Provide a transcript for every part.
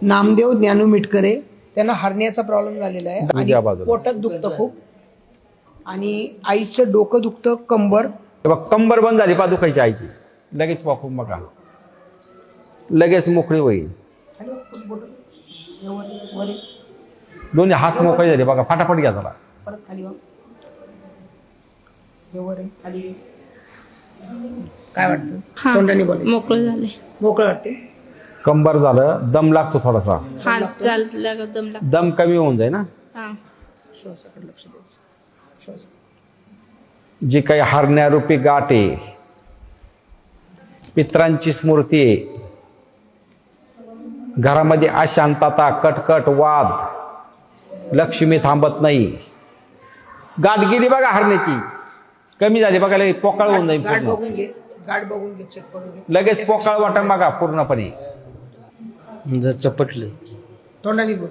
नामदेव ज्ञानू मिटकरे, त्यांना हरण्याचा प्रॉब्लेम झालेला आहे आणि पोटात दुखतं खूप आणि आईचं डोकं दुखतं, कंबर कंबर बंद झाली पा दुखायची आईची, लगेच वापरून बघा, लगेच मोकळी होईल. दोन्ही हात मोकळे झाले बघा, फाटाफट घ्या जरा. परत खाली खाली. काय वाटतं? तोंडाने बोलायचं. मोकळं झाले. मोकळं वाटते. कंबर झालं, दम लागतो थोडासा, हात चालला दम लागतो. दम कमी होऊन जाईल ना. हा. श्वासाकडे लक्ष द्यायचं. श्वास. जी काही हरण्यारूपी गाठ आहे, पित्रांची स्मृती आहे, घरामध्ये अशांतता, कटकट, वाद, लक्ष्मी थांबत नाही. गाठ गेली बघा हरण्याची, कमी झाली बघा, लगेच पोकळ होऊन जाईल गाठ पूर्ण. बघून घे, गाठ बघून घे, चेक करून घे. लगेच पोकळ वाटण बघा पूर्णपणे. जर चपटले तोंडाने बोल.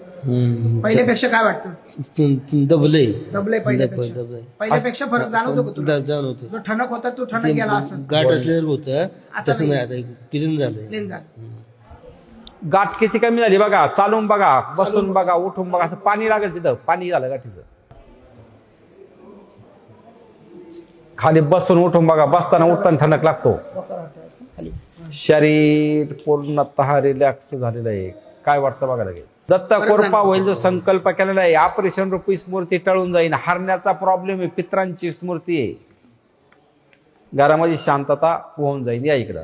पहिल्यापेक्षा काय वाटतं? दबले दबलंय पहिल्यापेक्षा फरक जाणवतो का तुला? जाणवतो. जो ठणक होता तो ठणक गेला असं गाठ असल्यावर होतं आता तसं नाही, आता क्लीन झालंय. प्लेन झालं. गाठ किती कमी झाली बघा, चालून बघा, बसून बघा, उठून बघा, असं पाणी लागेल तिथं, पाणी झालं गाठीचं. खाली बसून उठून बघा, बसताना उठताना ठणक लागतो. खाली. शरीर पूर्णतः रिलॅक्स झालेलं आहे. काय वाटतं बघा लगेच. दत्त कोरपा होईल जो संकल्प केलेला आहे, ऑपरेशन रूपी स्मृती टळून जाईल. हरण्याचा प्रॉब्लेम आहे, पित्रांची स्मृती आहे, घरामध्ये शांतता होऊन जाईल. या इकडं